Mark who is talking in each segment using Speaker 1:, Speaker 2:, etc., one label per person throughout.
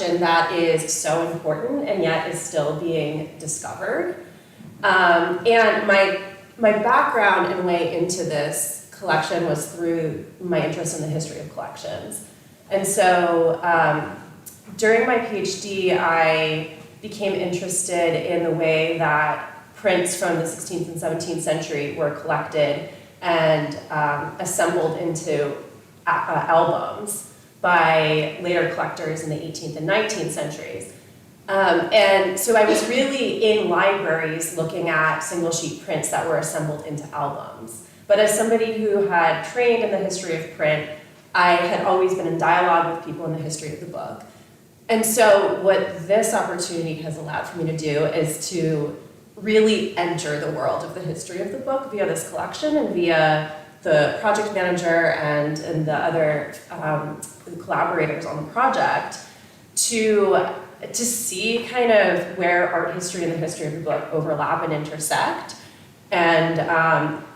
Speaker 1: that is so important and yet is still being discovered. And my background and way into this collection was through my interest in the history of collections. And so during my PhD, I became interested in the way that prints from the 16th and 17th century were collected and assembled into albums by later collectors in the 18th and 19th centuries. And so I was really in libraries looking at single sheet prints that were assembled into albums. But as somebody who had trained in the history of print, I had always been in dialogue with people in the history of the book. And so what this opportunity has allowed for me to do is to really enter the world of the history of the book via this collection and via the project manager and the other collaborators on the project to see kind of where art history and the history of the book overlap and intersect, and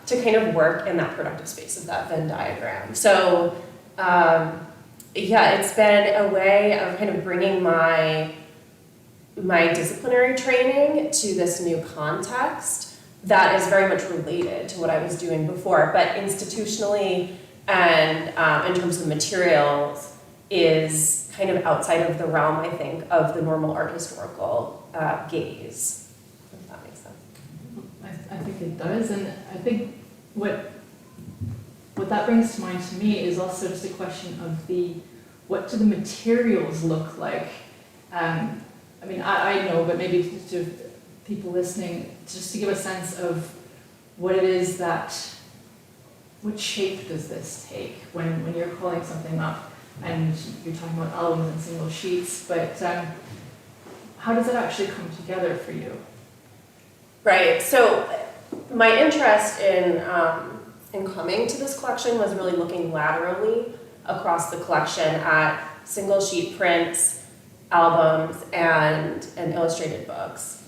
Speaker 1: to kind of work in that productive space of that Venn diagram. So yeah, it's been a way of kind of bringing my disciplinary training to this new context that is very much related to what I was doing before, but institutionally and in terms of materials is kind of outside of the realm, I think, of the normal art historical gaze, if that makes sense.
Speaker 2: I think it does, and I think what that brings to mind to me is also just a question of what do the materials look like? I mean, I know, but maybe to people listening, just to give a sense of what it is what shape does this take when you're calling something up and you're talking about albums and single sheets, but how does it actually come together for you?
Speaker 1: Right, so my interest in coming to this collection was really looking laterally across the collection at single sheet prints, albums, and illustrated books.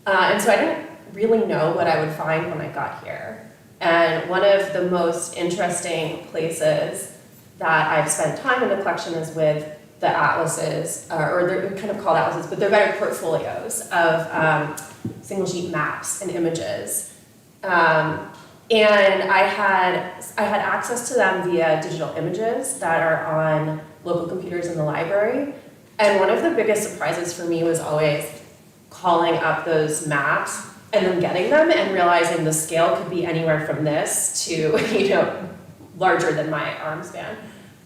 Speaker 1: And so I didn't really know what I would find when I got here. And one of the most interesting places that I've spent time in the collection is with the atlases, or they're kind of called atlases, but they're better portfolios of single sheet maps and images. And I had access to them via digital images that are on local computers in the library. And one of the biggest surprises for me was always calling up those maps and then getting them and realizing the scale could be anywhere from this to, larger than my arm span.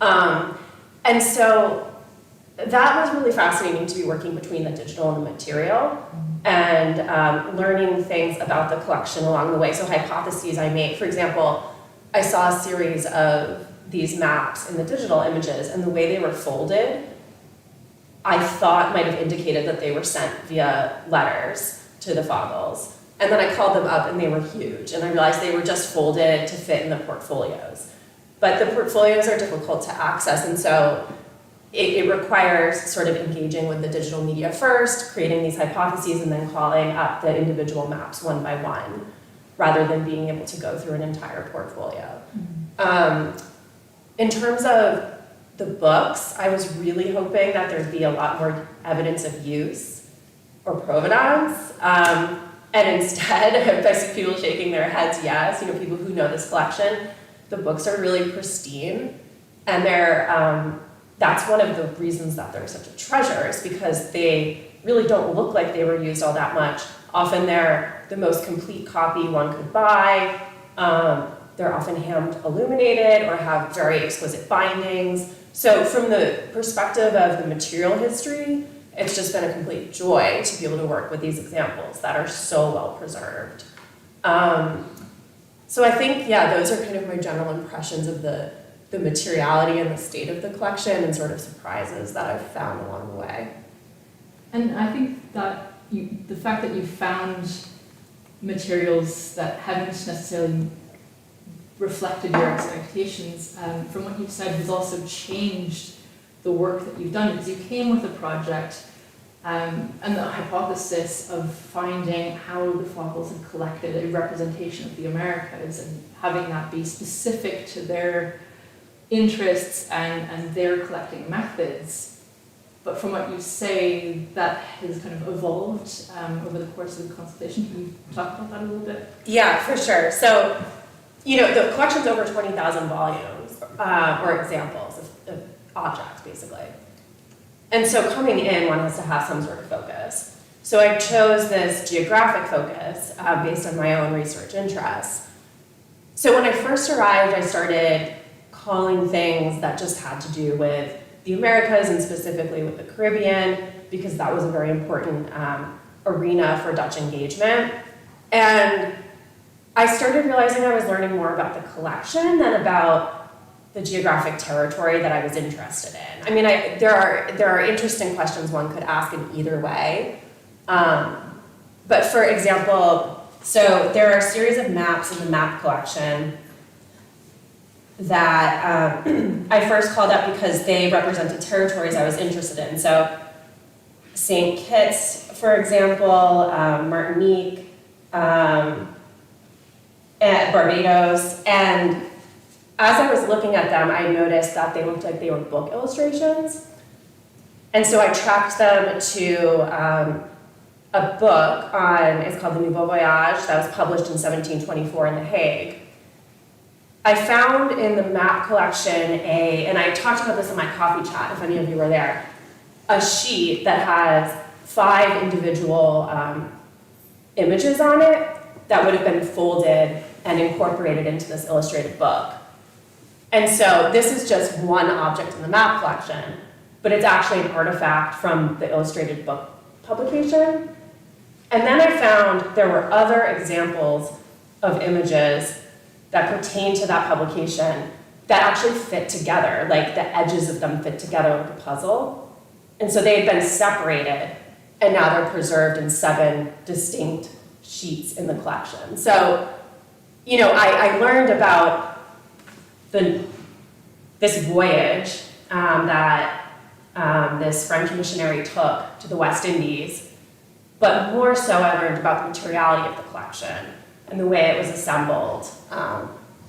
Speaker 1: And so that was really fascinating to be working between the digital and the material and learning things about the collection along the way. So hypotheses I made, for example, I saw a series of these maps in the digital images, and the way they were folded, I thought might have indicated that they were sent via letters to the Fagels. And then I called them up and they were huge, and I realized they were just folded to fit in the portfolios. But the portfolios are difficult to access, and so it requires sort of engaging with the digital media first, creating these hypotheses, and then calling up the individual maps one by one, rather than being able to go through an entire portfolio. In terms of the books, I was really hoping that there'd be a lot more evidence of use or provenance. And instead, I see people shaking their heads, yes, people who know this collection, the books are really pristine, and that's one of the reasons that they're such a treasure, is because they really don't look like they were used all that much. Often they're the most complete copy one could buy. They're often hand illuminated or have very exquisite bindings. So from the perspective of the material history, it's just been a complete joy to be able to work with these examples that are so well preserved. So I think, those are kind of my general impressions of the materiality and the state of the collection and sort of surprises that I've found along the way.
Speaker 2: And I think that the fact that you found materials that haven't necessarily reflected your expectations, from what you've said, has also changed the work that you've done, because you came with a project and the hypothesis of finding how the Fagels had collected a representation of the Americas and having that be specific to their interests and their collecting methods. but from what you say, that has kind of evolved over the course of the consultation. Can you talk about that a little bit?
Speaker 1: Yeah, for sure. So, the collection's over 20,000 volumes, or examples of objects, basically. And so coming in, one has to have some sort of focus. So I chose this geographic focus based on my own research interests. So when I first arrived, I started calling things that just had to do with the Americas and specifically with the Caribbean, because that was a very important arena for Dutch engagement. And I started realizing I was learning more about the collection than about the geographic territory that I was interested in. I mean, there are interesting questions one could ask in either way. But for example, so there are a series of maps in the map collection that I first called up because they represented territories I was interested in. So St. Kitts, for example, Martinique, and Barbados, and as I was looking at them, I noticed that they looked like they were book illustrations. And so I tracked them to a book it's called The Nouveau Voyage, that was published in 1724 in The Hague. I found in the map collection and I talked about this in my coffee chat, if any of you were there, a sheet that has 5 individual images on it that would have been folded and incorporated into this illustrated book. And so this is just one object in the map collection, but it's actually an artifact from the illustrated book publication. And then I found there were other examples of images that pertain to that publication that actually fit together, like the edges of them fit together like a puzzle. And so they had been separated, and now they're preserved in 7 distinct sheets in the collection. So, I learned about this voyage that this French missionary took to the West Indies, but more so I learned about the materiality of the collection and the way it was assembled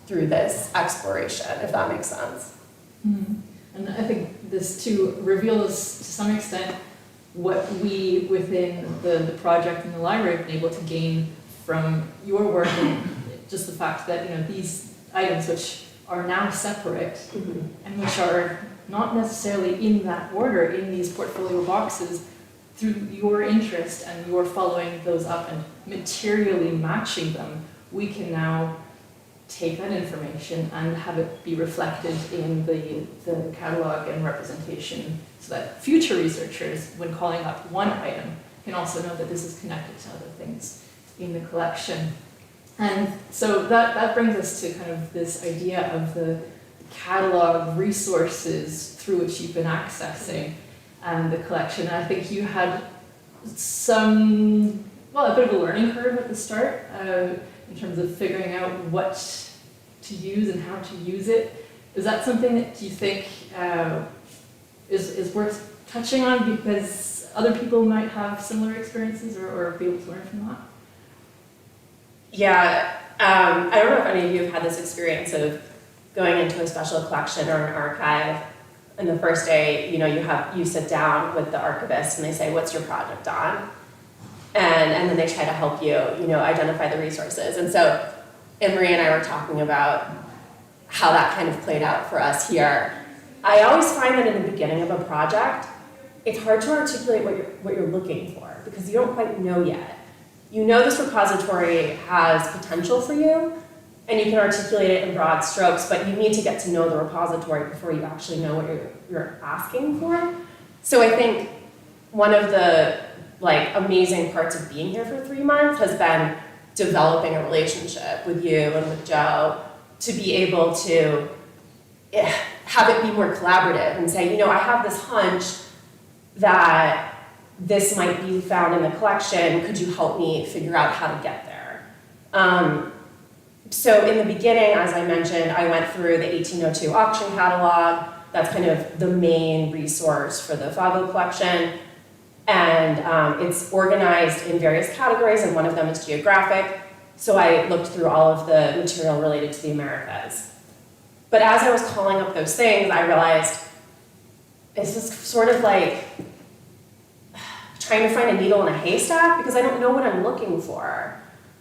Speaker 1: through this exploration, if that makes sense.
Speaker 2: Mm-hmm. And I think this too reveals to some extent what we within the project and the library have been able to gain from your work, and just the fact that these items which are now separate mm-hmm. and which are not necessarily in that order in these portfolio boxes, through your interest and your following those up and materially matching them, we can now take that information and have it be reflected in the catalogue and representation, so that future researchers, when calling up one item, can also know that this is connected to other things in the collection. And so that brings us to kind of this idea of the catalog resources through which you've been accessing and the collection. And I think you had a bit of a learning curve at the start in terms of figuring out what to use and how to use it. Is that something that you think is worth touching on, because other people might have similar experiences or be able to learn from that?
Speaker 1: Yeah, I don't know if any of you have had this experience of going into a special collection or an archive, and the first day, you sit down with the archivist and they say, "What's your project on?" And then they try to help you, identify the resources. And so Anne-Marie and I were talking about how that kind of played out for us here. I always find that in the beginning of a project, it's hard to articulate what you're looking for, because you don't quite know yet. You know this repository has potential for you, and you can articulate it in broad strokes, but you need to get to know the repository before you actually know what you're asking for. So I think one of the amazing parts of being here for 3 months has been developing a relationship with you and with Joe to be able to have it be more collaborative and say, I have this hunch that this might be found in the collection. Could you help me figure out how to get there? So in the beginning, as I mentioned, I went through the 1802 auction catalog. That's kind of the main resource for the Fagel collection. And it's organized in various categories, and one of them is geographic. So I looked through all of the material related to the Americas. But as I was calling up those things, I realized it's just sort of like trying to find a needle in a haystack because I don't know what I'm looking for.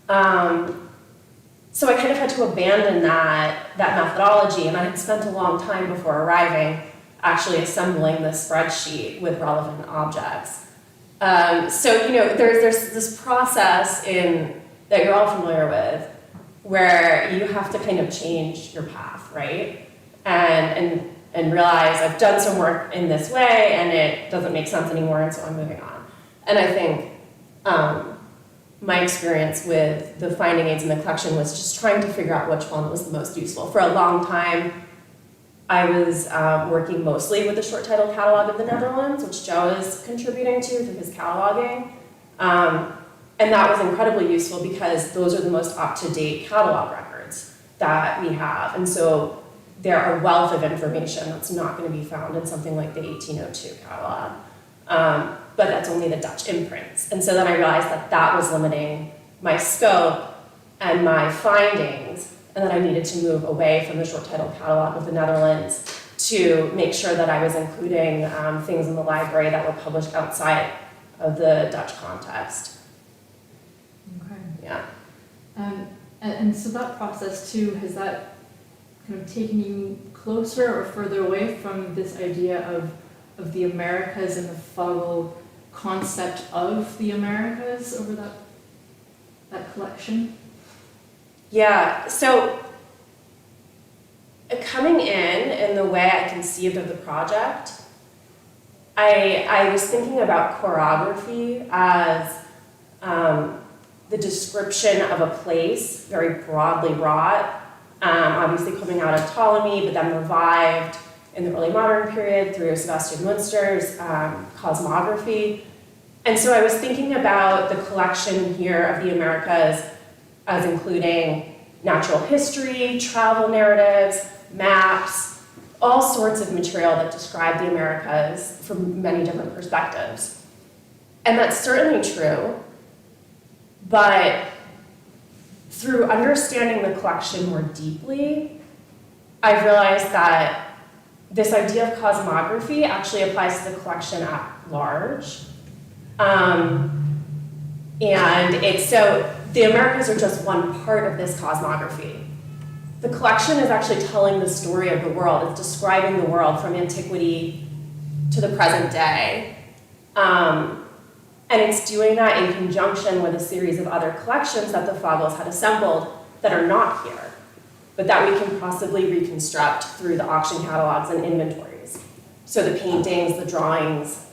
Speaker 1: So I kind of had to abandon that methodology, and I had spent a long time before arriving actually assembling this spreadsheet with relevant objects. So, you know, there's this process that you're all familiar with where you have to kind of change your path, right? And realize I've done some work in this way and it doesn't make sense anymore, and so I'm moving on. And I think my experience with the finding aids in the collection was just trying to figure out which one was the most useful. For a long time, I was working mostly with the short title catalog of the Netherlands, which Joe is contributing to through his cataloging. And that was incredibly useful because those are the most up-to-date catalog records that we have. And so they're a wealth of information that's not going to be found in something like the 1802 catalog. But that's only the Dutch imprints. And so then I realized that was limiting my scope and my findings, and that I needed to move away from the short title catalog of the Netherlands to make sure that I was including things in the library that were published outside of the Dutch context.
Speaker 2: Okay.
Speaker 1: Yeah.
Speaker 2: And so that process too, has that kind of taken you closer or further away from this idea of the Americas and the Fagel concept of the Americas over that collection?
Speaker 1: Yeah, so coming in the way I conceived of the project, I was thinking about chorography as the description of a place, very broadly wrought, obviously coming out of Ptolemy, but then revived in the early modern period through Sebastian Münster's Cosmography. And so I was thinking about the collection here of the Americas as including natural history, travel narratives, maps, all sorts of material that describe the Americas from many different perspectives. And that's certainly true, but through understanding the collection more deeply, I've realized that this idea of cosmography actually applies to the collection at large. And so the Americas are just one part of this cosmography. The collection is actually telling the story of the world. It's describing the world from antiquity to the present day. And it's doing that in conjunction with a series of other collections that the Fagels had assembled that are not here, but that we can possibly reconstruct through the auction catalogs and inventories. So the paintings, the drawings,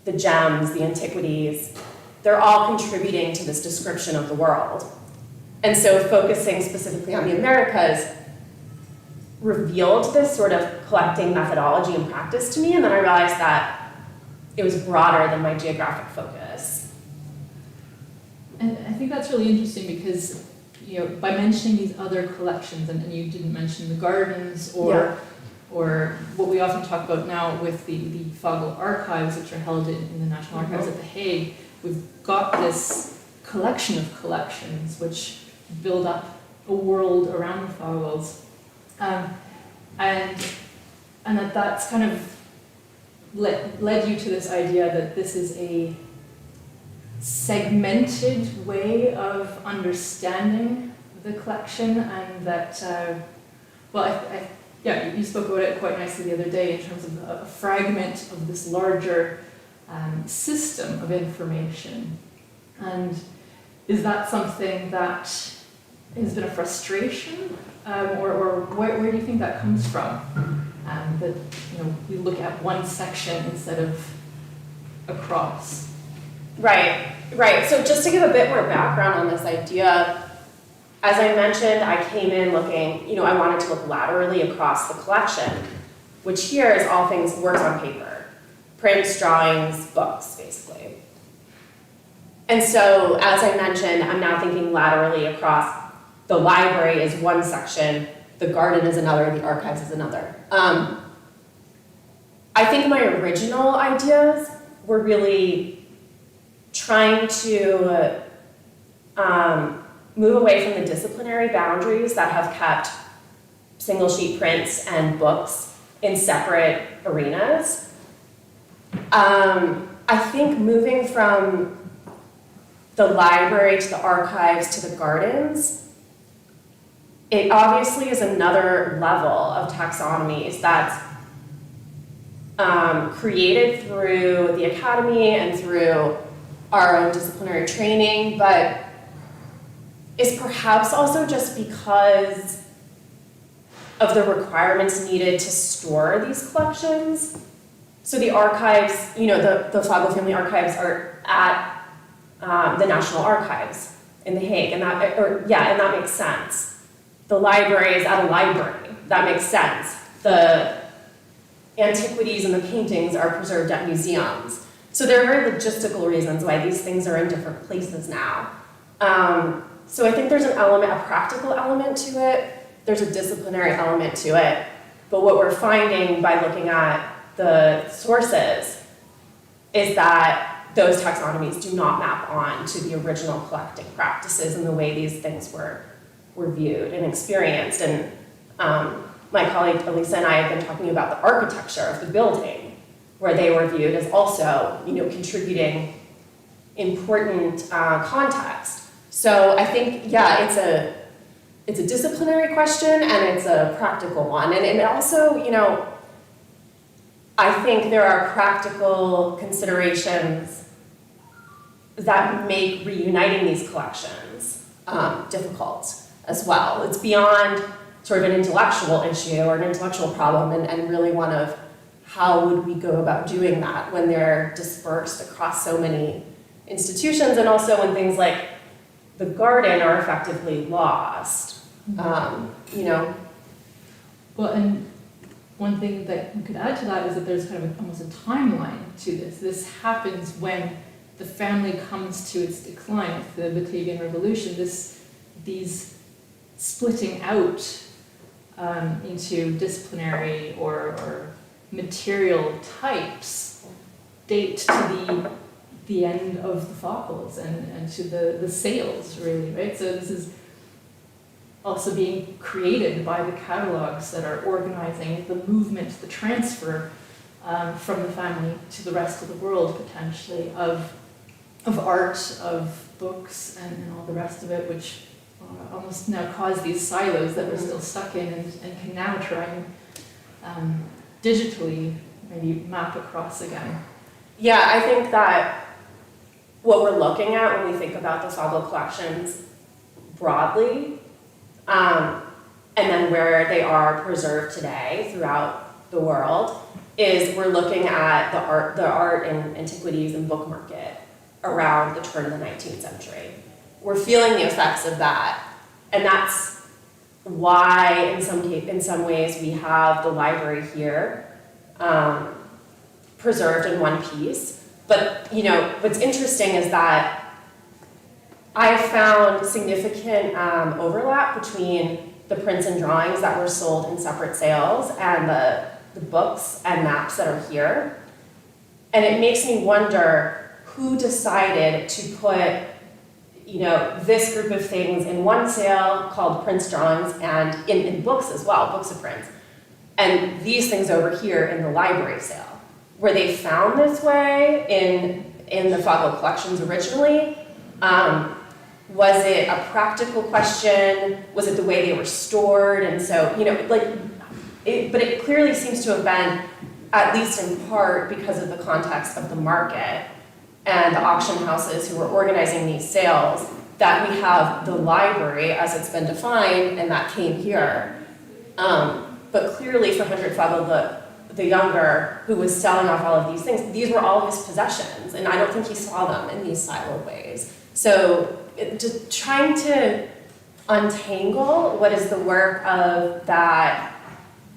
Speaker 1: the gems, the antiquities, they're all contributing to this description of the world. And so focusing specifically on the Americas revealed this sort of collecting methodology and practice to me, and then I realized that it was broader than my geographic focus.
Speaker 2: And I think that's really interesting because, you know, by mentioning these other collections, and you didn't mention the gardens or what we often talk about now with the Fagel archives, which are held in the National Archives at The Hague, we've got this collection of collections which build up a world around the Fagels. And that's kind of led you to this idea that this is a segmented way of understanding the collection, and that, you spoke about it quite nicely the other day in terms of a fragment of this larger system of information. And is that something that has been a frustration, or where do you think that comes from? That, you know, we look at one section instead of across.
Speaker 1: Right. So just to give a bit more background on this idea, as I mentioned, I came in looking, you know, I wanted to look laterally across the collection, which here is all things works on paper, prints, drawings, books, basically. And so, as I mentioned, I'm now thinking laterally across. The library is one section, the garden is another, the archives is another. I think my original ideas were really trying to move away from the disciplinary boundaries that have kept single sheet prints and books in separate arenas, I think moving from the library to the archives to the gardens, it obviously is another level of taxonomies that's created through the academy and through our own disciplinary training, but is perhaps also just because of the requirements needed to store these collections. So the archives, you know, the Fagel family archives are at the National Archives in The Hague, and that makes sense. The library is at a library, that makes sense. The antiquities and the paintings are preserved at museums. So there are very logistical reasons why these things are in different places now. So I think there's an element, a practical element to it, there's a disciplinary element to it, but what we're finding by looking at the sources is that those taxonomies do not map on to the original collecting practices and the way these things were viewed and experienced. And my colleague Elisa and I have been talking about the architecture of the building, where they were viewed as also, you know, contributing important context. So I think, yeah, it's a disciplinary question and it's a practical one. And it also, you know, I think there are practical considerations that make reuniting these collections difficult as well. It's beyond sort of an intellectual issue or an intellectual problem and really one of how would we go about doing that when they're dispersed across so many institutions, and also when things like the garden are effectively lost, you know.
Speaker 2: Well, and one thing that we could add to that is that there's kind of almost a timeline to this. This happens when the family comes to its decline with the Batavian Revolution. These splitting out into disciplinary or material types date to the end of the Fagels and to the sales, really, right? So this is also being created by the catalogues that are organizing the movement, the transfer from the family to the rest of the world, potentially, of art, of books, and all the rest of it, which almost now cause these silos that we're still stuck in and can now try and digitally maybe map across again.
Speaker 1: Yeah, I think that what we're looking at when we think about the Fagel collections broadly, and then where they are preserved today throughout the world, is we're looking at the art and antiquities and book market around the turn of the 19th century. We're feeling the effects of that, and that's why in some ways we have the library here preserved in one piece. But you know, what's interesting is that I found significant overlap between the prints and drawings that were sold in separate sales and the books and maps that are here. And it makes me wonder who decided to put, you know, this group of things in one sale called prints, drawings, and in books as well, books of prints, and these things over here in the library sale. Were they found this way in the Fagel collections originally? Was it a practical question? Was it the way they were stored? And so, you know, but it clearly seems to have been, at least in part, because of the context of the market and the auction houses who were organizing these sales, that we have the library as it's been defined, and that came here. But clearly for Hendrik Fagel, the younger, who was selling off all of these things, these were all his possessions, and I don't think he saw them in these siloed ways. So just trying to untangle what is the work of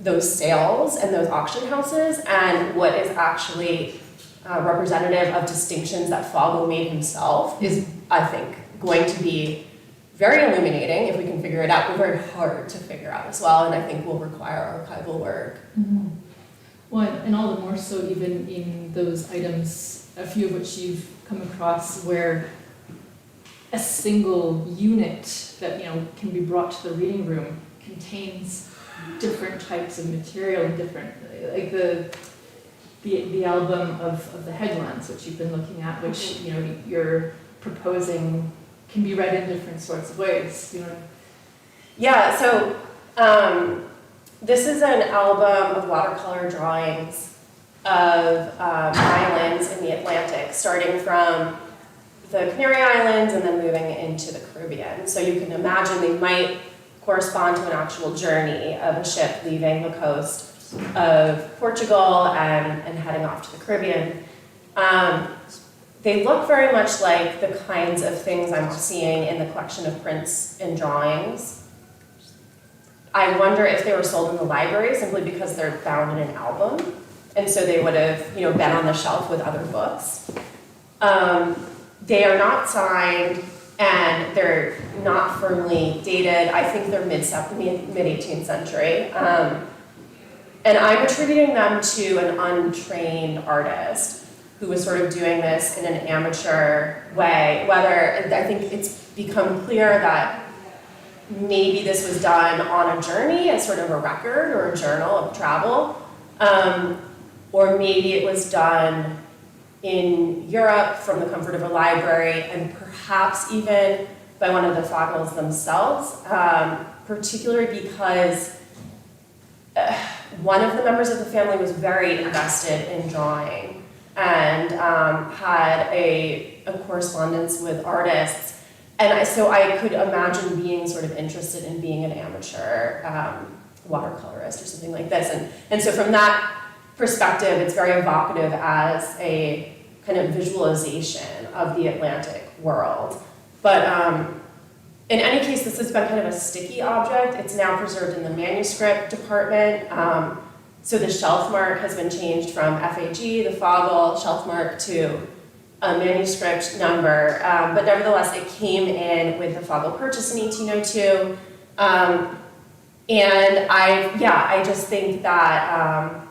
Speaker 1: those sales and those auction houses and what is actually representative of distinctions that Fagel made himself is, I think, going to be very illuminating if we can figure it out, but very hard to figure out as well, and I think will require archival work.
Speaker 2: Mm-hmm. Well, and all the more so even in those items, a few of which you've come across, where a single unit that, you know, can be brought to the reading room contains different types of material and different, like the album of the headlands, which you've been looking at, which you're proposing can be read in different sorts of ways.
Speaker 1: Yeah, so this is an album of watercolor drawings of islands in the Atlantic, starting from the Canary Islands and then moving into the Caribbean. So you can imagine they might correspond to an actual journey of a ship leaving the coast of Portugal and heading off to the Caribbean. They look very much like the kinds of things I'm seeing in the collection of prints and drawings. I wonder if they were sold in the library simply because they're bound in an album, and so they would have, been on the shelf with other books. They are not signed, and they're not firmly dated. I think they're mid-18th century. And I'm attributing them to an untrained artist who was sort of doing this in an amateur way. I think it's become clear that maybe this was done on a journey as sort of a record or a journal of travel, or maybe it was done in Europe from the comfort of a library, and perhaps even by one of the Fagels themselves, particularly because one of the members of the family was very invested in drawing and had a correspondence with artists. And so I could imagine being sort of interested in being an amateur watercolorist or something like this. And so from that perspective, it's very evocative as a kind of visualization of the Atlantic world. But in any case, this has been kind of a sticky object. It's now preserved in the manuscript department. So the shelf mark has been changed from FAG, the Fagel shelf mark, to a manuscript number. But nevertheless, it came in with the Fagel purchase in 1802. And I just think that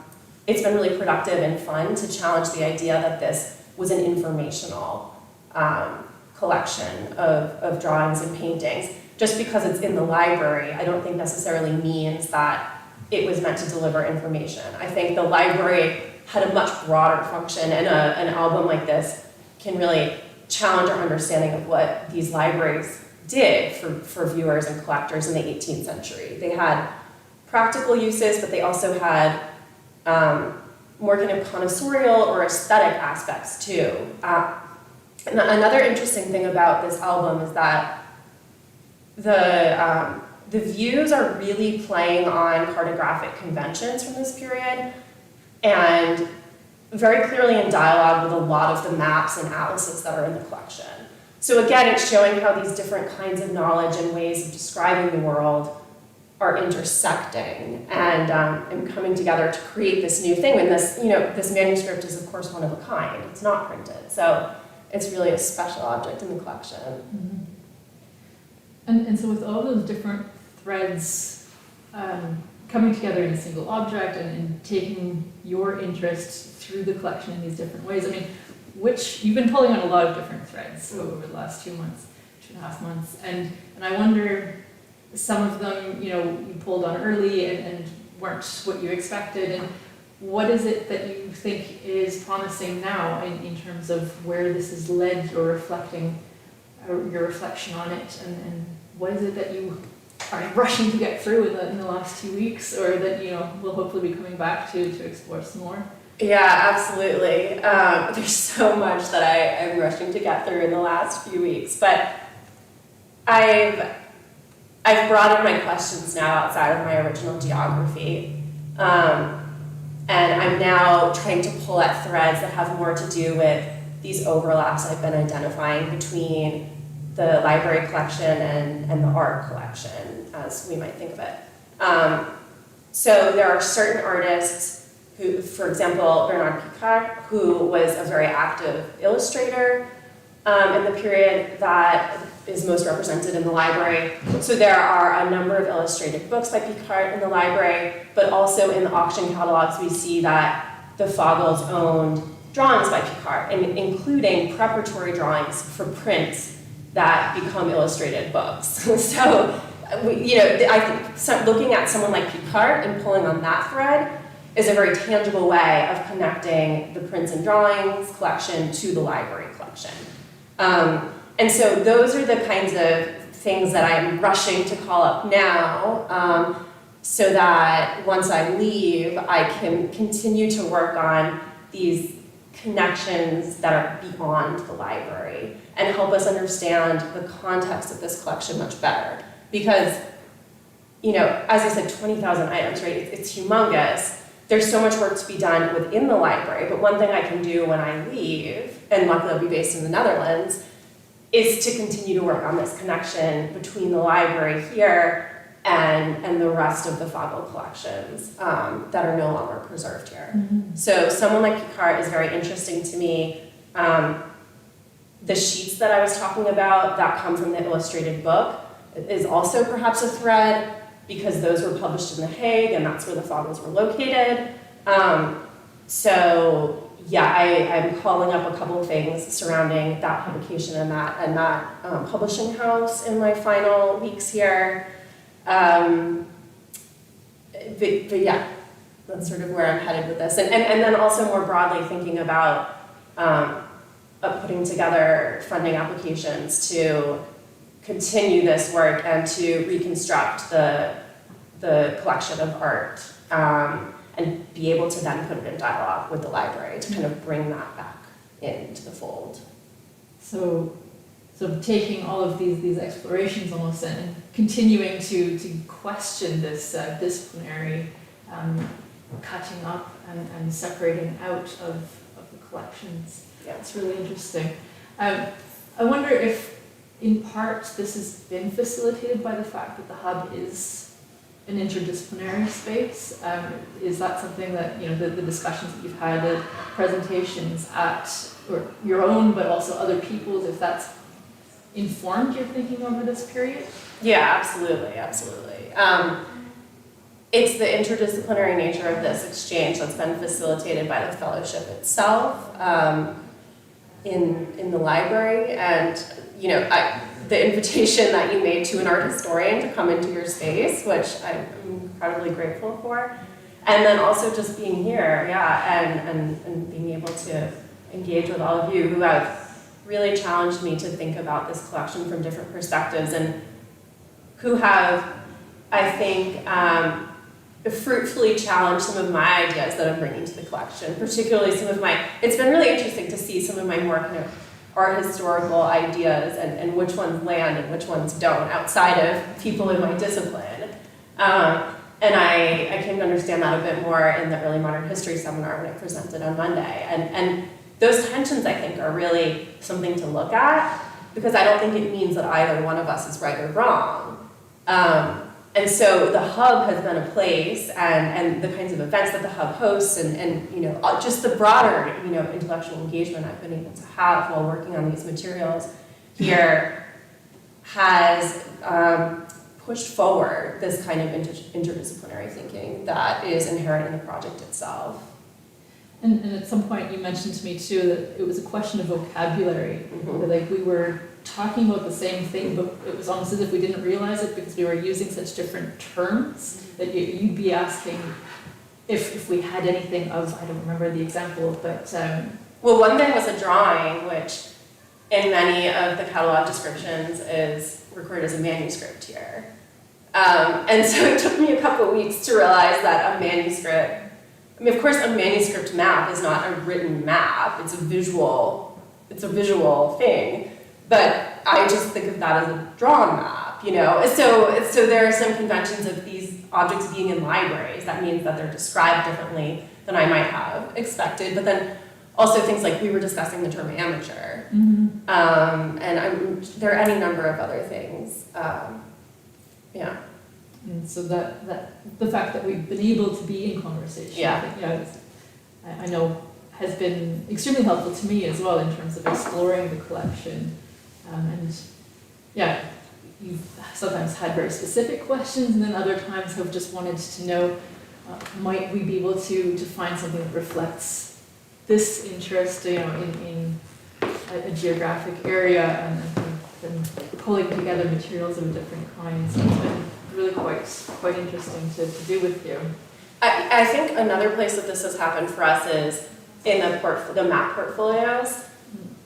Speaker 1: it's been really productive and fun to challenge the idea that this was an informational collection of drawings and paintings. Just because it's in the library, I don't think necessarily means that it was meant to deliver information. I think the library had a much broader function, and an album like this can really challenge our understanding of what these libraries did for viewers and collectors in the 18th century. They had practical uses, but they also had more kind of connoissorial or aesthetic aspects too. And another interesting thing about this album is that the views are really playing on cartographic conventions from this period, and very clearly in dialogue with a lot of the maps and atlases that are in the collection. So again, it's showing how these different kinds of knowledge and ways of describing the world are intersecting and coming together to create this new thing. And this manuscript is, of course, one of a kind. It's not printed, so it's really a special object in the collection.
Speaker 2: Mm-hmm. And so with all those different threads coming together in a single object and taking your interest through the collection in these different ways, you've been pulling on a lot of different threads over the last 2.5 months, and I wonder, some of them, you pulled on early and weren't what you expected, and what is it that you think is promising now in terms of where this has led your reflection on it, and what is it that you are rushing to get through in the last 2 weeks, or that we'll hopefully be coming back to explore some more?
Speaker 1: Yeah, absolutely. There's so much that I am rushing to get through in the last few weeks, but I've broadened my questions now outside of my original geography, and I'm now trying to pull at threads that have more to do with these overlaps I've been identifying between the library collection and the art collection, as we might think of it. So there are certain artists who, for example, Bernard Picard, who was a very active illustrator in the period that is most represented in the library. So there are a number of illustrated books by Picard in the library, but also in the auction catalogs we see that the Fagels owned drawings by Picard, and including preparatory drawings for prints that become illustrated books. So, I think looking at someone like Picard and pulling on that thread is a very tangible way of connecting the prints and drawings collection to the library collection. And so those are the kinds of things that I'm rushing to call up now, so that once I leave, I can continue to work on these connections that are beyond the library and help us understand the context of this collection much better. Because, you know, as I said, 20,000 items, right? It's humongous. There's so much work to be done within the library, but one thing I can do when I leave, and luckily I'll be based in the Netherlands, is to continue to work on this connection between the library here and the rest of the Fagel collections that are no longer preserved here.
Speaker 2: Mm-hmm.
Speaker 1: So someone like Picard is very interesting to me. The sheets that I was talking about that come from the illustrated book is also perhaps a thread, because those were published in The Hague and that's where the Fagels were located. So yeah, I'm calling up a couple of things surrounding that publication and that publishing house in my final weeks here. But yeah, that's sort of where I'm headed with this. And then also more broadly thinking about putting together funding applications to continue this work and to reconstruct the collection of art, and be able to then put it in dialogue with the library to kind of bring that back into the fold. So
Speaker 2: taking all of these explorations almost and continuing to question this disciplinary cutting up and separating out of the collections.
Speaker 1: Yeah.
Speaker 2: It's really interesting. I wonder if in part this has been facilitated by the fact that the hub is an interdisciplinary space. Is that something that, you know, the discussions that you've had, the presentations at, or your own, but also other people's, if that's informed your thinking over this period?
Speaker 1: Yeah, absolutely. It's the interdisciplinary nature of this exchange that's been facilitated by the fellowship itself in the library, and you know, the invitation that you made to an art historian to come into your space, which I'm incredibly grateful for, and then also just being here, and being able to engage with all of you who have really challenged me to think about this collection from different perspectives, and who have, I think, fruitfully challenged some of my ideas that I'm bringing to the collection, particularly it's been really interesting to see some of my more kind of art historical ideas and which ones land and which ones don't outside of people in my discipline. And I came to understand that a bit more in the early modern history seminar when I presented on Monday. And those tensions, I think, are really something to look at, because I don't think it means that either one of us is right or wrong. And so the hub has been a place, and the kinds of events that the hub hosts, and you know, just the broader, you know, intellectual engagement I've been able to have while working on these materials here has pushed forward this kind of interdisciplinary thinking that is inherent in the project itself.
Speaker 2: And at some point you mentioned to me too that it was a question of vocabulary.
Speaker 1: Mm-hmm.
Speaker 2: That, like, we were talking about the same thing, but it was almost as if we didn't realize it because we were using such different terms, that you'd be asking if we had anything of, I don't remember the example, but...
Speaker 1: Well, one thing was a drawing, which in many of the catalog descriptions is recorded as a manuscript here. And so it took me a couple of weeks to realize that a manuscript, I mean, of course, a manuscript map is not a written map, it's a visual thing, but I just think of that as a drawn map, you know? So there are some conventions of these objects being in libraries. That means that they're described differently than I might have expected, but then also things like we were discussing the term amateur, and there are any number of other things, yeah.
Speaker 2: And so that the fact that we've been able to be in conversation, I know has been extremely helpful to me as well in terms of exploring the collection. And yeah, you've sometimes had very specific questions, and then other times have just wanted to know, might we be able to find something that reflects this interest, you know, in a geographic area, and pulling together materials of different kinds. So it's been really quite interesting to do with you.
Speaker 1: I think another place that this has happened for us is in the map portfolios.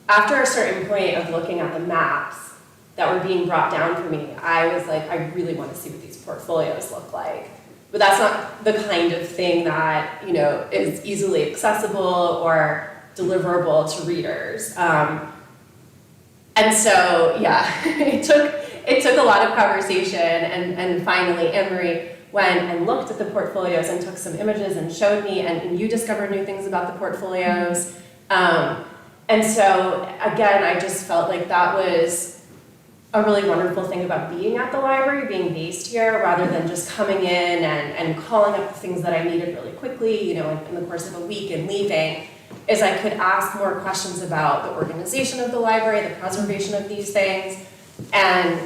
Speaker 1: After a certain point of looking at the maps that were being brought down for me, I was like, I really want to see what these portfolios look like. But that's not the kind of thing that, you know, is easily accessible or deliverable to readers. And so, yeah, it took a lot of conversation, and finally Anne-Marie went and looked at the portfolios and took some images and showed me, and you discovered new things about the portfolios. And so, again, I just felt like that was a really wonderful thing about being at the library, being based here, rather than just coming in and calling up the things that I needed really quickly, you know, in the course of a week and leaving, is I could ask more questions about the organization of the library, the preservation of these things, and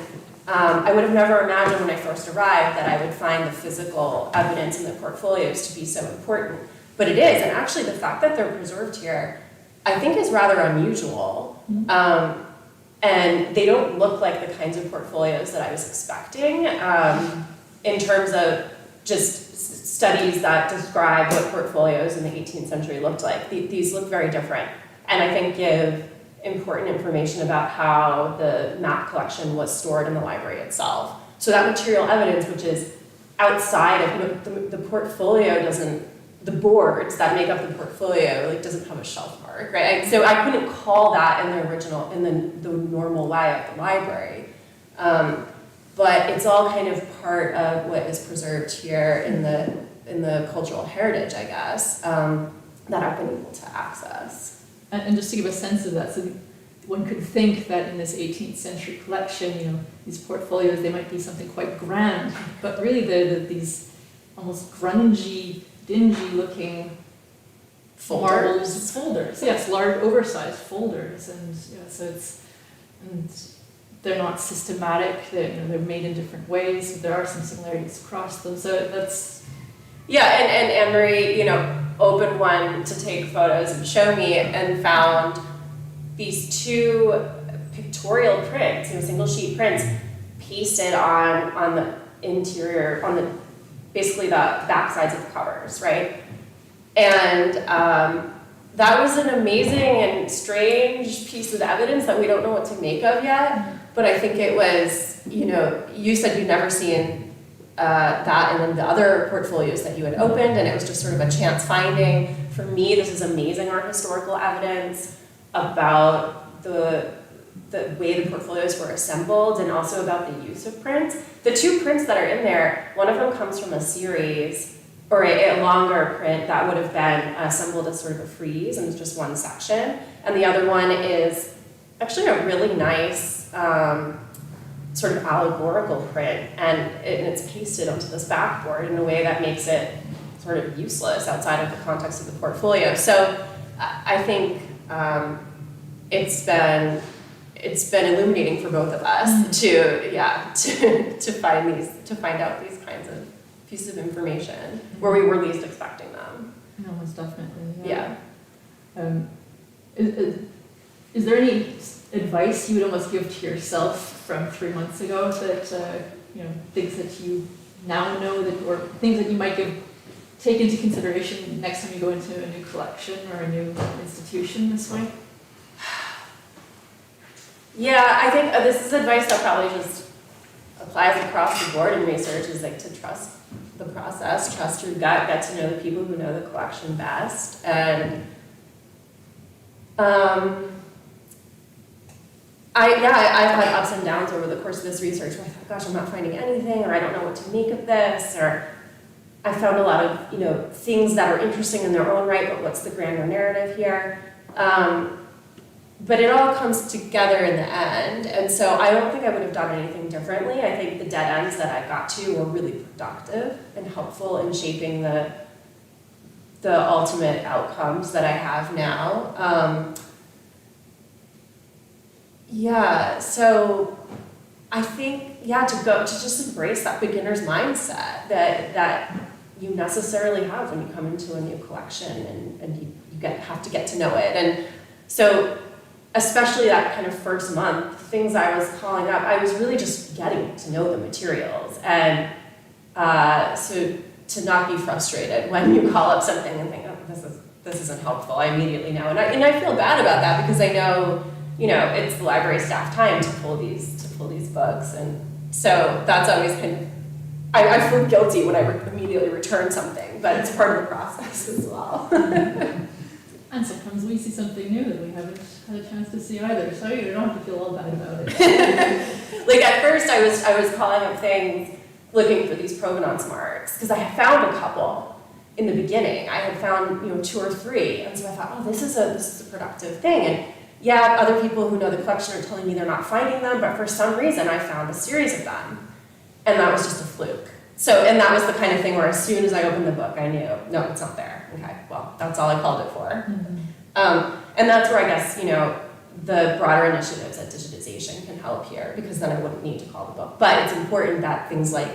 Speaker 1: I would have never imagined when I first arrived that I would find the physical evidence in the portfolios to be so important. But it is, and actually the fact that they're preserved here, I think is rather unusual. And they don't look like the kinds of portfolios that I was expecting in terms of just studies that describe what portfolios in the 18th century looked like. These look very different, and I think give important information about how the map collection was stored in the library itself. So that material evidence, which is outside of, you know, the portfolio doesn't, the boards that make up the portfolio like doesn't have a shelf mark, right? So I couldn't call that in the original, in the normal way at the library. But it's all kind of part of what is preserved here in the cultural heritage, I guess, that I've been able to access.
Speaker 2: And just to give a sense of that, so one could think that in this 18th century collection, you know, these portfolios, they might be something quite grand, but really they're these almost grungy, dingy-looking folders. Yes, large, oversized folders, and yeah, so and they're not systematic. They're made in different ways. But there are some similarities across them. So that's
Speaker 1: and Anne-Marie, you know, opened one to take photos and show me, and found these two pictorial prints, you know, single sheet prints, pasted on the interior, on the basically the back sides of the covers, right? And that was an amazing and strange piece of evidence that we don't know what to make of yet. But I think it was, you know, you said you'd never seen that in the other portfolios that you had opened, and it was just sort of a chance finding. For me, this is amazing art historical evidence about the way the portfolios were assembled, and also about the use of prints. The two prints that are in there, one of them comes from a series, or a longer print that would have been assembled as sort of a frieze, and it's just one section. And the other one is actually a really nice sort of allegorical print, and it's pasted onto this backboard in a way that makes it sort of useless outside of the context of the portfolio. So I think it's been illuminating for both of us to find out these kinds of pieces of information where we were least expecting them.
Speaker 2: No, most definitely.
Speaker 1: Yeah.
Speaker 2: Is there any advice you would almost give to yourself from 3 months ago that you know, things that you now know, that, or things that you might take into consideration next time you go into a new collection or a new institution this way?
Speaker 1: Yeah, I think this is advice that probably just applies across the board in research, is like to trust the process, trust your gut, get to know the people who know the collection best. And I've had ups and downs over the course of this research where I thought, gosh, I'm not finding anything, or I don't know what to make of this, or I found a lot of, you know, things that are interesting in their own right, but what's the grander narrative here? But it all comes together in the end, and so I don't think I would have done anything differently. I think the dead ends that I got to were really productive and helpful in shaping the ultimate outcomes that I have now. So I think, to just embrace that beginner's mindset that you necessarily have when you come into a new collection, and you have to get to know it. And so, especially that kind of first month, things I was calling up, I was really just getting to know the materials. And so to not be frustrated when you call up something and think, oh, this isn't helpful. I immediately know, and I feel bad about that because I know, it's the library staff time to pull these books, and so that's always kind of, I feel guilty when I immediately return something, but it's part of the process as well.
Speaker 2: And sometimes we see something new that we haven't had a chance to see either, so you don't have to feel all bad about it.
Speaker 1: Like at first I was calling up things looking for these provenance marks, because I had found a couple in the beginning. I had found 2 or 3, and so I thought, oh, this is a productive thing. And yeah, other people who know the collection are telling me they're not finding them, but for some reason I found a series of them, and that was just a fluke. So, and that was the kind of thing where as soon as I opened the book, I knew, no, it's not there. Okay, well, that's all I called it for.
Speaker 2: Mm-hmm.
Speaker 1: And that's where I guess, the broader initiatives at digitization can help here, because then I wouldn't need to call the book. But it's important that things like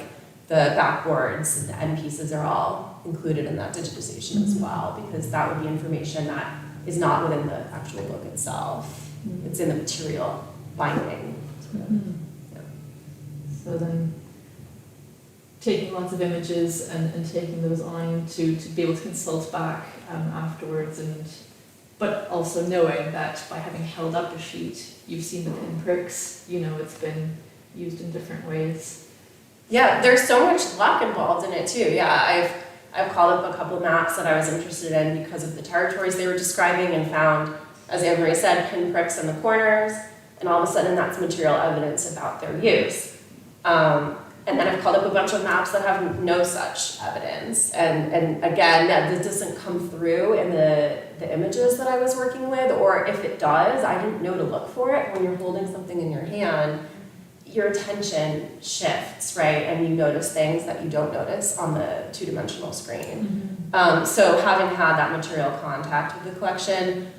Speaker 1: the backboards and the end pieces are all included in that digitization as well, because that would be information that is not within the actual book itself. It's in the material binding. Yeah.
Speaker 2: So then taking lots of images and taking those on to be able to consult back afterwards, but also knowing that by having held up a sheet, you've seen the pinpricks, it's been used in different ways.
Speaker 1: Yeah, there's so much luck involved in it too. Yeah, I've called up a couple of maps that I was interested in because of the territories they were describing, and found, as Anne-Marie said, pinpricks in the corners, and all of a sudden that's material evidence about their use. And then I've called up a bunch of maps that have no such evidence. And again, this doesn't come through in the images that I was working with, or if it does, I didn't know to look for it. When you're holding something in your hand, your attention shifts, right? And you notice things that you don't notice on the two-dimensional screen.
Speaker 2: Mm-hmm.
Speaker 1: So having had that material contact with the collection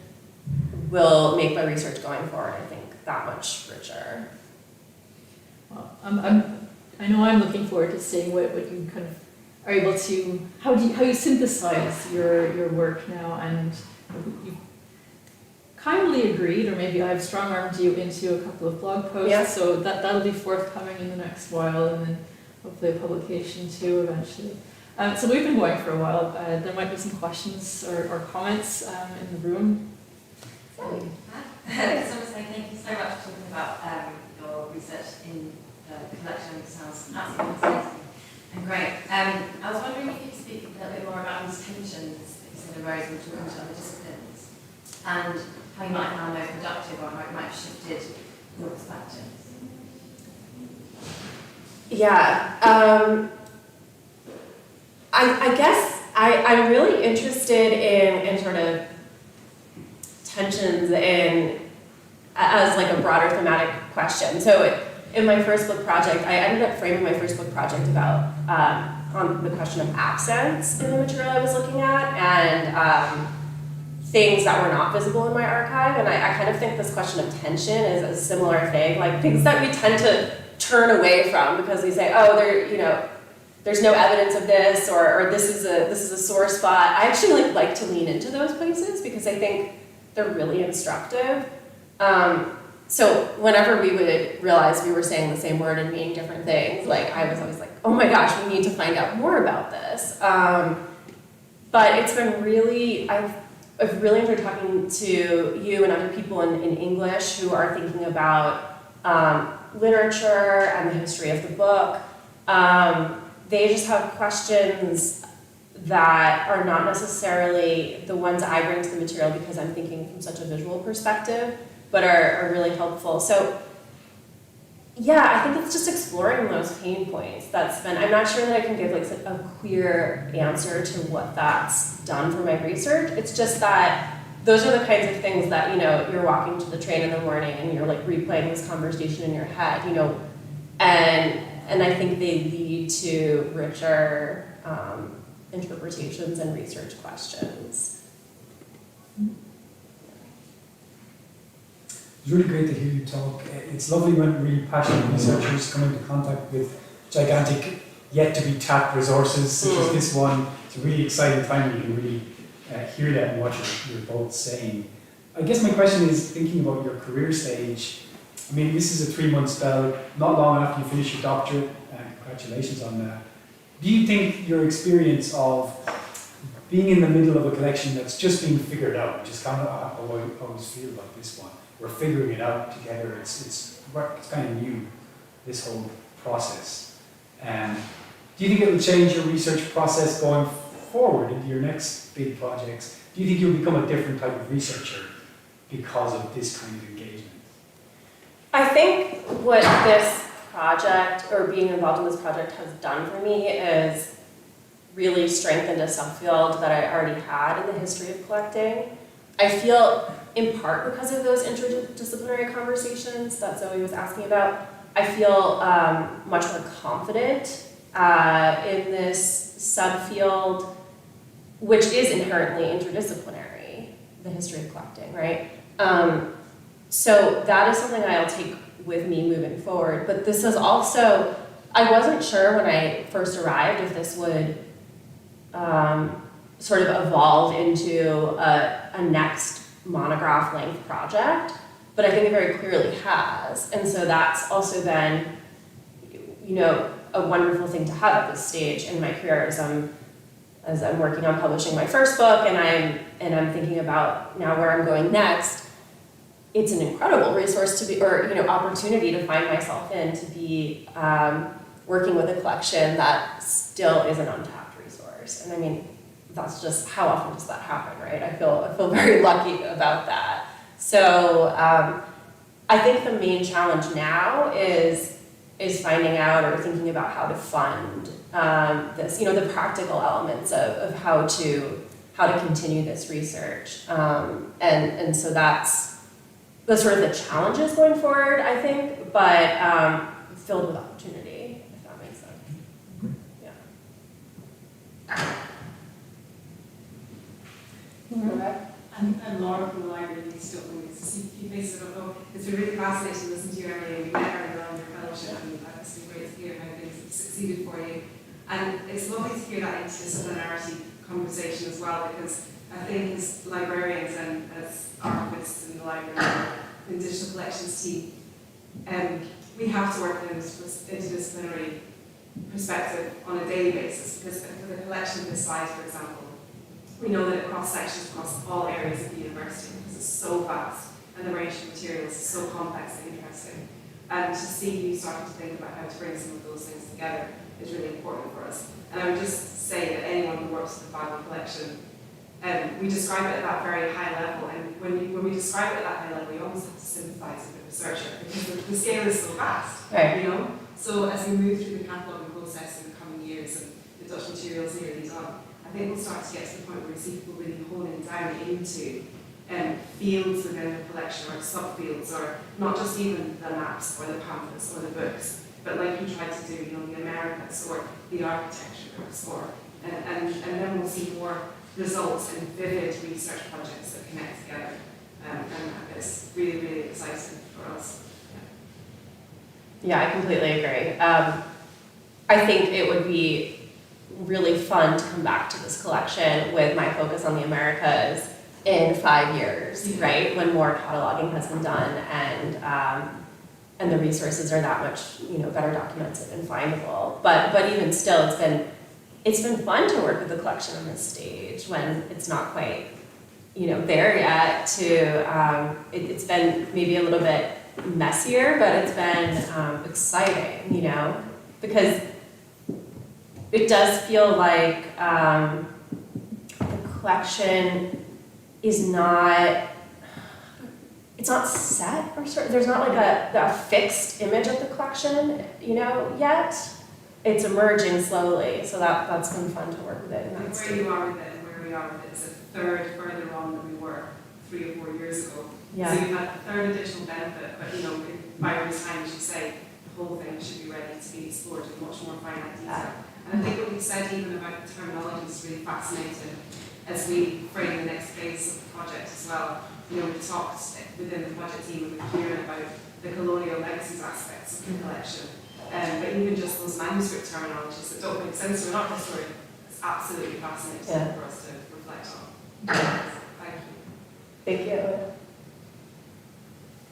Speaker 1: will make my research going forward, I think, that much richer.
Speaker 2: Well, I know I'm looking forward to seeing what you kind of are able to, how you synthesize your work now, and you kindly agreed, or maybe I've strong-armed you into a couple of blog posts,
Speaker 1: yeah.
Speaker 2: So that'll be forthcoming in the next while, and then hopefully a publication too eventually. So we've been going for a while. There might be some questions or comments in the room.
Speaker 3: I just want to say thank you so much for talking about your research in the collection. It sounds absolutely fascinating and great. I was wondering if you could speak a little bit more about these tensions that you said arose when talking to other disciplines, and how you might have found those productive, or how it might have shifted your perspectives.
Speaker 1: Yeah, I guess I'm really interested in sort of tensions as like a broader thematic question. So in my first book project, I ended up framing my first book project about on the question of accents in the material I was looking at, and things that were not visible in my archive. And I kind of think this question of tension is a similar thing, like things that we tend to turn away from because we say, oh, there's no evidence of this, or this is a sore spot. I actually like to lean into those places because I think they're really instructive. So whenever we would realize we were saying the same word and meaning different things, like I was always like, oh my gosh, we need to find out more about this. But it's been really, I've really enjoyed talking to you and other people in English who are thinking about literature and the history of the book. They just have questions that are not necessarily the ones I bring to the material because I'm thinking from such a visual perspective, but are really helpful. So yeah, I think it's just exploring those pain points. I'm not sure that I can give like a clear answer to what that's done for my research. It's just that those are the kinds of things that, you're walking to the train in the morning and you're like replaying this conversation in your head, and I think they lead to richer interpretations and research questions.
Speaker 4: It's really great to hear you talk. It's lovely when really passionate researchers come into contact with gigantic, yet-to-be-tapped resources such as this one. It's a really exciting time when you can really hear that and what you're both saying. I guess my question is, thinking about your career stage, I mean, this is a 3-month spell, not long after you finish your doctorate, congratulations on that. do you think your experience of being in the middle of a collection that's just being figured out, which is kind of how I always feel about this one, we're figuring it out together, it's kind of new, this whole process. Do you think it will change your research process going forward into your next big projects? Do you think you'll become a different type of researcher because of this kind of engagement?
Speaker 1: I think what this project, or being involved in this project, has done for me is really strengthened a subfield that I already had in the history of collecting. I feel, in part because of those interdisciplinary conversations that Zoe was asking about, I feel much more confident in this subfield, which is inherently interdisciplinary, the history of collecting, right? So that is something I'll take with me moving forward. But this is also, I wasn't sure when I first arrived if this would sort of evolve into a next monograph length project, but I think it very clearly has. And so that's also been, a wonderful thing to have at this stage in my career as I'm working on publishing my first book and I'm thinking about now where I'm going next. It's an incredible resource to be, or opportunity to find myself in, to be working with a collection that still is an untapped resource. And I mean, that's just, how often does that happen, right? I feel very lucky about that. So I think the main challenge now is finding out or thinking about how to fund this, the practical elements of how to continue this research. And so that's sort of the challenges going forward, I think, but filled with opportunity, if that makes sense. Yeah.
Speaker 5: And Laura from the library needs to open this. You based it on, it's been really fascinating to listen to you, Emily, and we met her around your fellowship, and it's been great to hear how things have succeeded for you. And it's lovely to hear that interdisciplinarity conversation as well, because I think as librarians and as archivists in the library and the digital collections team, we have to work in an interdisciplinary perspective on a daily basis, because for the collection of this size, for example, we know that it cross-sections across all areas of the university because it's so vast and the range of materials is so complex and interesting. And to see you starting to think about how to bring some of those things together is really important for us. And I would just say that anyone who works with the Fagel Collection, we describe it at that very high level, and when we describe it at that high level, you almost have to sympathise with the researcher because the scale is so vast,
Speaker 1: Right.
Speaker 5: So as we move through the cataloguing process in the coming years and the Dutch materials nearly done, I think we'll start to get to the point where we see people really honing down into fields within the collection or subfields, or not just even the maps or the pamphlets or the books, but like you tried to do, the Americas or the architecture books, and then we'll see more results in vivid research projects that connect together, and it's really, really exciting for us.
Speaker 1: Yeah, I completely agree. I think it would be really fun to come back to this collection with my focus on the Americas in 5 years, right? When more cataloging has been done and the resources are that much, better documented and findable. But even still, it's been fun to work with the collection on this stage when it's not quite, there yet. It's been maybe a little bit messier, but it's been exciting, because it does feel like the collection is not, it's not set, or sort of, there's not like a fixed image of the collection, yet. It's emerging slowly, so that's been fun to work with it.
Speaker 5: And where you are with it and where we are with it is a third further on than we were 3 or 4 years ago.
Speaker 1: Yeah.
Speaker 5: So you've had a third additional benefit, but in 5 years' time, as you say, the whole thing should be ready to be explored in much more finite detail. And I think what you said even about the terminology is really fascinating as we frame the next phase of the project as well. We talked within the project team with Kieran about the colonial legacies aspects of the collection, but even just those manuscript terminologies that don't make sense to an art historian, it's absolutely fascinating for us to reflect on. Thank you.
Speaker 1: Thank you.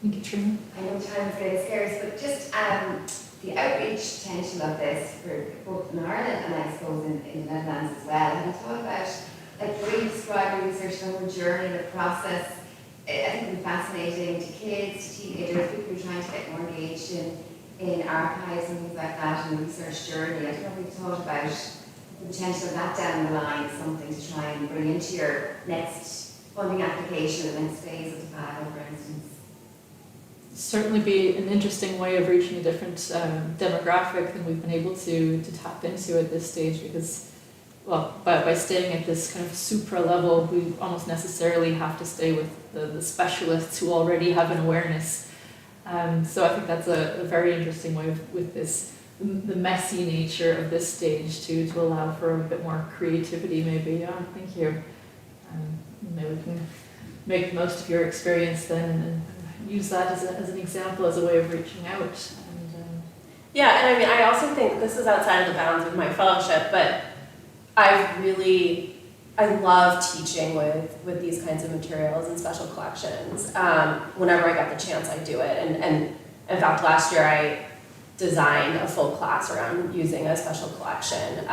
Speaker 2: Thank you, Trinity.
Speaker 6: I know time is getting scarce, but just the outreach potential of this for both in Ireland and I suppose in the Netherlands as well. Have you thought about, like, the way you describe your research, the whole journey, the process? I think it would be fascinating to kids, to teenagers, people who are trying to get more engaged in archives and things like that, and the research journey. I don't know if you've thought about the potential of that down the line as something to try and bring into your next funding application, the next phase of the Fagel, for instance.
Speaker 2: Certainly be an interesting way of reaching a different demographic than we've been able to tap into at this stage, because, well, by staying at this kind of supra level, we almost necessarily have to stay with the specialists who already have an awareness. So I think that's a very interesting way with this, the messy nature of this stage to allow for a bit more creativity maybe. Yeah, thank you. Maybe we can make the most of your experience then and use that as an example, as a way of reaching out. And,
Speaker 1: Yeah, and I mean, I also think this is outside of the bounds of my fellowship, but I love teaching with these kinds of materials and special collections. Whenever I get the chance, I do it. And in fact, last year I designed a full class around using a special collection.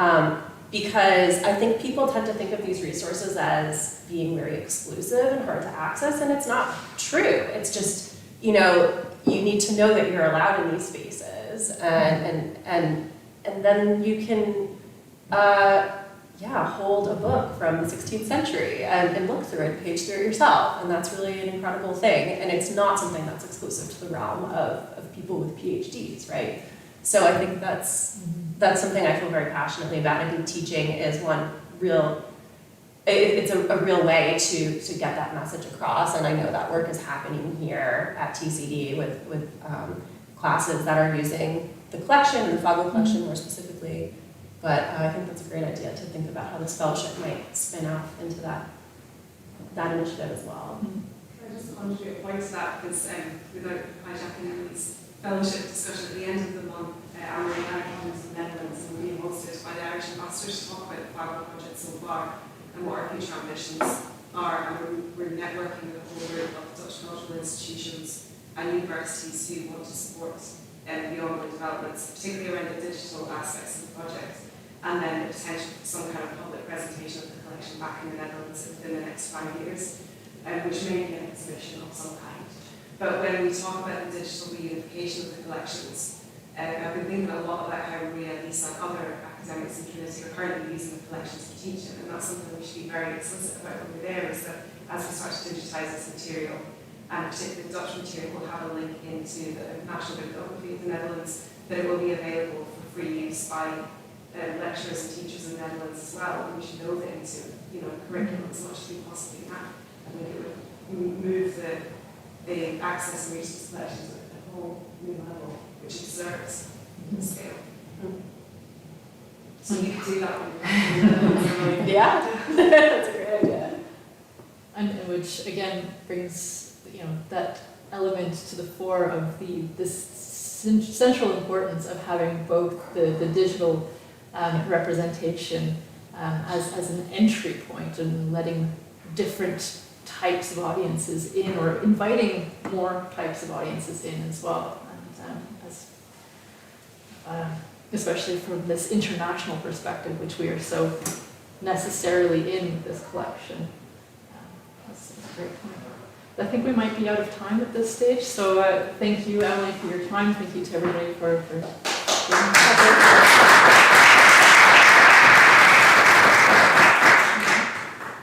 Speaker 1: Because I think people tend to think of these resources as being very exclusive and hard to access, and it's not true. It's just, you need to know that you're allowed in these spaces, and then you can, hold a book from the 16th century and look through it, page through it yourself, and that's really an incredible thing. And it's not something that's exclusive to the realm of people with PhDs, right? So I think that's something I feel very passionately about. I think teaching is it's a real way to get that message across, and I know that work is happening here at TCD with classes that are using the collection and the Fagel collection more specifically. But I think that's a great idea to think about how this fellowship might spin off into that initiative as well.
Speaker 5: Can I just contribute a point to that, because without hijacking Emily's fellowship discussion at the end of the month, Anne-Marie Hansen from the Netherlands and being hosted by the Irish ambassadors to talk about the Fagel project so far and what our future ambitions are. And we're networking with a whole group of Dutch cultural institutions and universities who want to support the ongoing developments, particularly around the digital aspects of the project, and then the potential for some kind of public presentation of the collection back in the Netherlands within the next 5 years, which may be an exhibition of some kind. But when we talk about the digital reunification of the collections, I've been thinking a lot about how Maria, Lisa, and other academics in Trinity are currently using the collections for teaching, and that's something we should be very explicit about when we're there, is that as we start to digitise this material, and particularly the Dutch material will have a link into the National Bibliography of the Netherlands, that it will be available for free use by lecturers and teachers in the Netherlands as well, and we should build it into curriculum as much as we possibly can. I think it would move the access and reach to collections at a whole new level, which it deserves in the scale. So you could do that one.
Speaker 1: Yeah, that's a great idea.
Speaker 2: and which again brings that element to the fore of this central importance of having both the digital representation as an entry point, and letting different types of audiences in, or inviting more types of audiences in as well, and especially from this international perspective, which we are so necessarily in this collection. That's a great point. I think we might be out of time at this stage, so thank you, Emily, for your time. Thank you to everybody for being here.